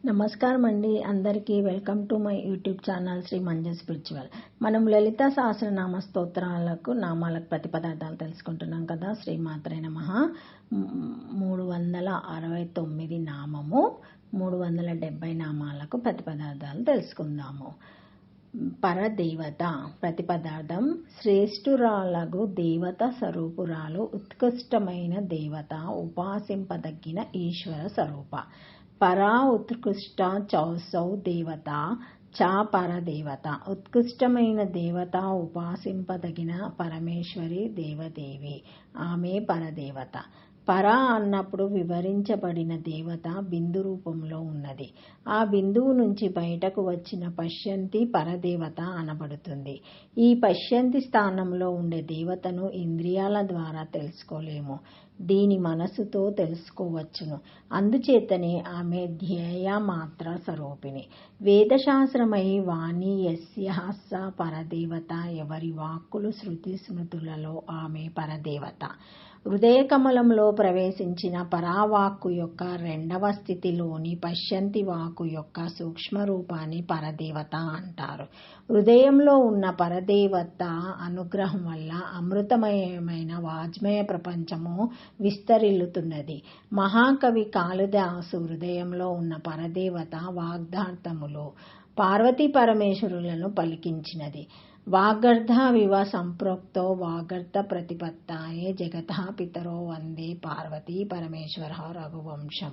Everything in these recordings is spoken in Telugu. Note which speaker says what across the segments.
Speaker 1: నమస్కారం అండి. అందరికీ welcome to my YouTube channel Shri Manju spiritual. మనం లలిత సహస్రనామ స్తోత్రాలకు నామాలకు ప్రతిపదార్థాలు తెలుసుకుంటున్నాం కదా. శ్రీమాత్రే నమః. 369 నామము, 370 నామాలకు ప్రతిపదార్థాలు తెలుసుకుందాము. పరదేవత ప్రతిపదార్థం: శ్రేష్ఠురాలగు దేవత స్వరూపురాలు, ఉత్కృష్టమైన దేవత, ఉపాసింపదగిన ఈశ్వర స్వరూప. పరా ఉత్కృష్ట చౌసౌ దేవత చ పరదేవత. ఉత్కృష్టమైన దేవత, ఉపాసింపదగిన పరమేశ్వరి దేవదేవి, ఆమె పరదేవత. పర అన్నప్పుడు వివరించబడిన దేవత బిందు రూపంలో ఉన్నది. ఆ బిందువు నుంచి బయటకు వచ్చిన పశ్యంతి పరదేవత అనబడుతుంది. ఈ పశ్యంతి స్థానంలో ఉండే దేవతను ఇంద్రియాల ద్వారా తెలుసుకోలేము, దీని మనసుతో తెలుసుకోవచ్చును. అందుచేతనే ఆమె ధ్యేయ మాత్ర స్వరూపిణి. వేదశాస్త్రమై వాణి యస్య స పరదేవత. ఎవరి వాక్కులు శృతి స్మృతులలో ఆమె పరదేవత. హృదయ కమలంలో ప్రవేశించిన పరావాక్కు యొక్క రెండవ స్థితిలోని పశ్యంతి వాక్కు యొక్క సూక్ష్మ రూపాన్ని పరదేవత అంటారు. హృదయంలో ఉన్న పరదేవత అనుగ్రహం వల్ల అమృతమయమైన వాజ్మయ ప్రపంచము విస్తరిల్లుతున్నది. మహాకవి కాళిదాసు హృదయంలో ఉన్న పరదేవత వాగ్దార్థములు పార్వతీ పరమేశ్వరులను పలికించినది. వాగర్ధవివ సంప్రోక్తో వాగర్ధ ప్రతిపత్తాయే జగతః పితరో వందే పార్వతీ పరమేశ్వర రఘువంశం.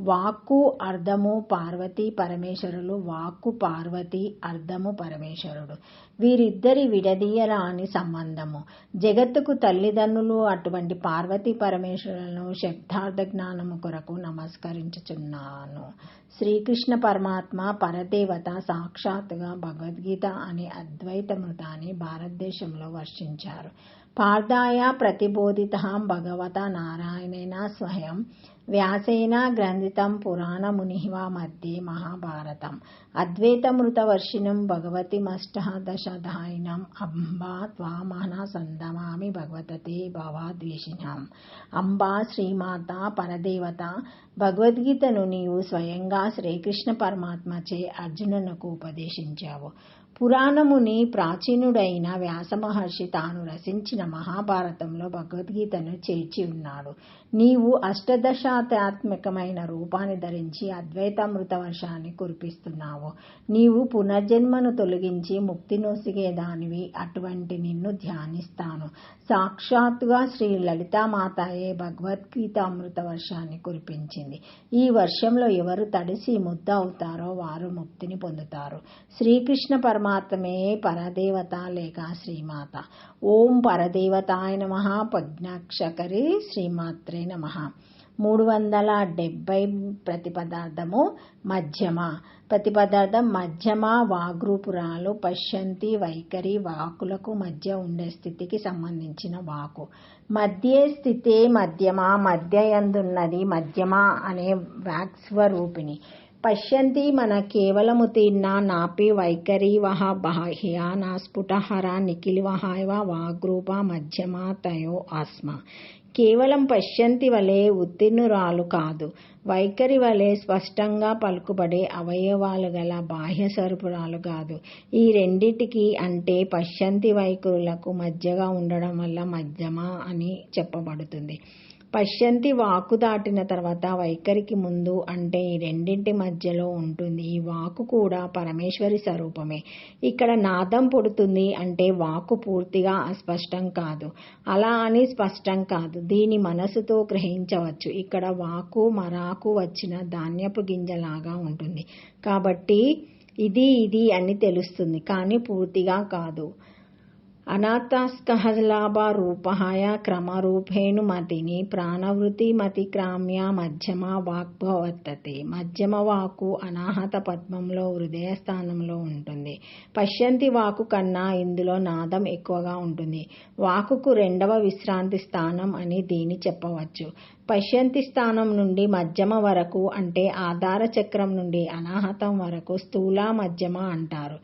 Speaker 1: వాక్కు అర్ధము పార్వతీ పరమేశ్వరులు, వాక్కు పార్వతి, అర్ధము పరమేశ్వరుడు. వీరిద్దరి విడదీయరాని సంబంధము. జగత్తుకు తల్లిదండ్రులు అటువంటి పార్వతీ పరమేశ్వరులను శబ్దార్థ జ్ఞానము కొరకు నమస్కరించుచున్నాను. శ్రీకృష్ణ పరమాత్మ పరదేవత సాక్షాత్తుగా భగవద్గీత అనే అద్వైతమృతాన్ని భారతదేశంలో వర్షించారు. పార్థాయ ప్రతిబోధితః భగవతా నారాయణేన స్వయం వ్యాసేన గ్రంథితం పురాణమునిః మధ్యే మహాభారతం. అద్వైతమృతవర్షిణం భగవతిమష్టాదశదాయినం అంబా త్వామహన సందమామి భగవతే భవాద్వేషిణాం. అంబా శ్రీమాత పరదేవత. భగవద్గీతను నీవు స్వయంగా శ్రీకృష్ణ పరమాత్మచే అర్జునునకు ఉపదేశించావు. పురాణముని ప్రాచీనుడైన వ్యాసమహర్షి తాను రచించిన మహాభారతంలో భగవద్గీతను చేర్చి ఉన్నాడు. నీవు అష్టదశాధ్యాత్మికమైన రూపాన్ని ధరించి అద్వైతామృత వర్షాన్ని కురిపిస్తున్నావు. నీవు పునర్జన్మను తొలగించి ముక్తి నొసగేదానివి. అటువంటి నిన్ను ధ్యానిస్తాను. సాక్షాత్తుగా శ్రీ లలితామాతాయే భగవద్గీత అమృత వర్షాన్ని కురిపించింది. ఈ వర్షంలో ఎవరు తడిసి ముద్ద అవుతారో వారు ముక్తిని పొందుతారు. శ్రీకృష్ణ పరమాత్మే పరదేవత లేక శ్రీమాత. ఓం పరదేవతాయ నమః. ప్రజ్ఞాక్షకరి శ్రీమాత్రే నమః. 370 ప్రతిపదార్థము మధ్యమ. ప్రతిపదార్థం మధ్యమ వాగ్రూపురాలు. పశ్యంతి వైఖరి వాకులకు మధ్య ఉండే స్థితికి సంబంధించిన వాకు. మధ్యే స్థితే మధ్యమ. మధ్యయందున్నది మధ్యమ అనే వాక్స్వరూపిణి. పశ్యంతి మన కేవలము తీర్ణ నాపి వైఖరి వహ బాహ్య నా స్ఫుటహర నిఖిలివహైవ వాగ్రూప మధ్యమ తయో ఆస్మ. కేవలం పశ్యంతి వలె ఉత్తీర్ణురాలు కాదు, వైఖరి వలె స్పష్టంగా పలుకుబడే అవయవాలు గల బాహ్య స్వరూపురాలు కాదు. ఈ రెండిటికి అంటే పశ్యంతి వైఖరులకు మధ్యగా ఉండడం వల్ల మధ్యమ అని చెప్పబడుతుంది. పశ్యంతి వాకు దాటిన తర్వాత వైఖరికి ముందు అంటే ఈ రెండింటి మధ్యలో ఉంటుంది. ఈ వాకు కూడా పరమేశ్వరి స్వరూపమే. ఇక్కడ నాదం పుడుతుంది అంటే వాకు పూర్తిగా అస్పష్టం కాదు, అలా అని స్పష్టం కాదు. దీని మనసుతో గ్రహించవచ్చు. ఇక్కడ వాకు మరాకు వచ్చిన ధాన్యపు గింజలాగా ఉంటుంది కాబట్టి ఇది అని తెలుస్తుంది, కానీ పూర్తిగా కాదు. అనాథస్కహలాభ రూపహాయ క్రమరూపేణు మతిని ప్రాణవృత్తి మతిక్రామ్య మధ్యమ వాగ్భవర్తతే. మధ్యమ వాకు అనాహత పద్మంలో హృదయ స్థానంలో ఉంటుంది. పశ్యంతి వాకు కన్నా ఇందులో నాదం ఎక్కువగా ఉంటుంది. వాకుకు రెండవ విశ్రాంతి స్థానం అని దీన్ని చెప్పవచ్చు. పశ్యంతి స్థానం నుండి మధ్యమ వరకు అంటే ఆధార చక్రం నుండి అనాహతం వరకు స్థూల మధ్యమ అంటారు.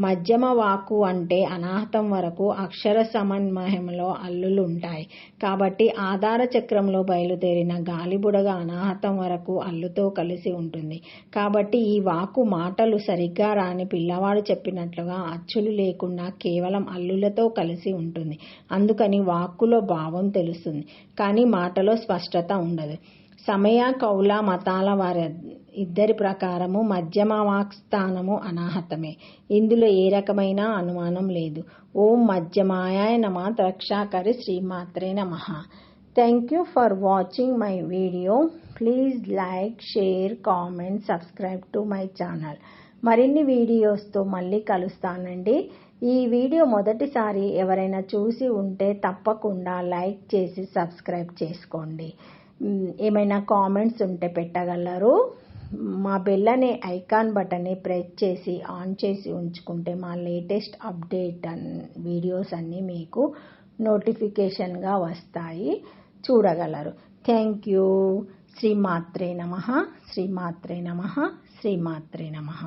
Speaker 1: మధ్యమ వాక్కు అంటే అనాహతం వరకు అక్షర సమన్వయంలో అల్లులు ఉంటాయి. కాబట్టి ఆధార చక్రంలో బయలుదేరిన గాలిబుడగ అనాహతం వరకు అల్లుతో కలిసి ఉంటుంది. కాబట్టి ఈ వాక్కు మాటలు సరిగ్గా రాని పిల్లవాడు చెప్పినట్లుగా అచ్చులు లేకుండా కేవలం అల్లులతో కలిసి ఉంటుంది. అందుకని వాక్కులో భావం తెలుస్తుంది, కానీ మాటలో స్పష్టత ఉండదు. సమయ కౌల మతాల వారి ఇద్దరి ప్రకారము మధ్యమ వాక్ స్థానము అనాహతమే. ఇందులో ఏ రకమైన అనుమానం లేదు. ఓం మధ్యమాయ నమ. రక్షాకరి శ్రీమాత్రే నమః. Thank you for watching my video. Please like, share, comment, subscribe to my channel. మరిన్ని వీడియోస్తో మళ్ళీ కలుస్తానండి. ఈ వీడియో మొదటిసారి ఎవరైనా చూసి ఉంటే తప్పకుండా లైక్ చేసి సబ్స్క్రైబ్ చేసుకోండి. ఏమైనా కామెంట్స్ ఉంటే పెట్టగలరు. మా బెల్ అనే ఐకాన్ బటన్ని ప్రెస్ చేసి ఆన్ చేసి ఉంచుకుంటే మా లేటెస్ట్ అప్డేట్ వీడియోస్ అన్నీ మీకు నోటిఫికేషన్గా వస్తాయి, చూడగలరు. Thank you. శ్రీమాత్రే నమః. శ్రీమాత్రే నమః. శ్రీమాత్రే నమః.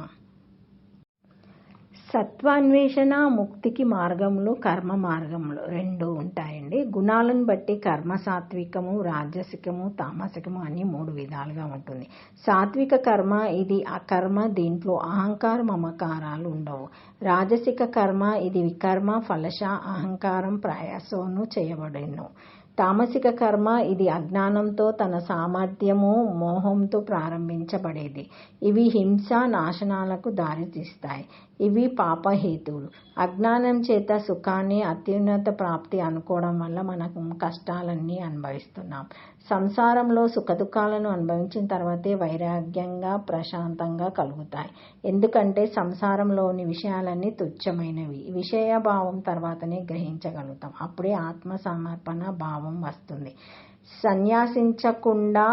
Speaker 1: సత్వాన్వేషణ ముక్తికి మార్గములు, కర్మ మార్గములు రెండు ఉంటాయండి. గుణాలను బట్టి కర్మ సాత్వికము, రాజసికము, తామసికము అని 3 విధాలుగా ఉంటుంది. సాత్విక కర్మ ఇది అకర్మ, దీంట్లో అహంకారం మమకారాలు ఉండవు. రాజసిక కర్మ ఇది వికర్మ, ఫలశ అహంకారం ప్రయాసోను చేయబడిను. తామసిక కర్మ ఇది అజ్ఞానంతో తన సామర్థ్యము మోహంతో ప్రారంభించబడేది. ఇవి హింస నాశనాలకు దారితీస్తాయి. ఇవి పాపహేతువులు. అజ్ఞానం చేత సుఖాన్ని అత్యున్నత ప్రాప్తి అనుకోవడం వల్ల మనకు కష్టాలన్నీ అనుభవిస్తున్నాం. సంసారంలో సుఖదుఖాలను అనుభవించిన తర్వాతే వైరాగ్యంగా ప్రశాంతంగా కలుగుతాయి. ఎందుకంటే సంసారంలోని విషయాలన్నీ తుచ్చమైనవి. విషయభావం తర్వాతనే గ్రహించగలుగుతాం. అప్పుడే ఆత్మ సమర్పణ భావం వస్తుంది. సన్యాసించకుండా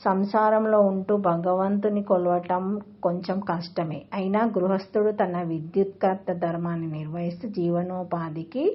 Speaker 1: సంసారంలో ఉంటూ భగవంతుని కొలవటం కొంచెం కష్టమే. అయినా గృహస్థుడు తన విద్యుత్కర్త ధర్మాన్ని నిర్వహిస్తూ జీవనోపాధికి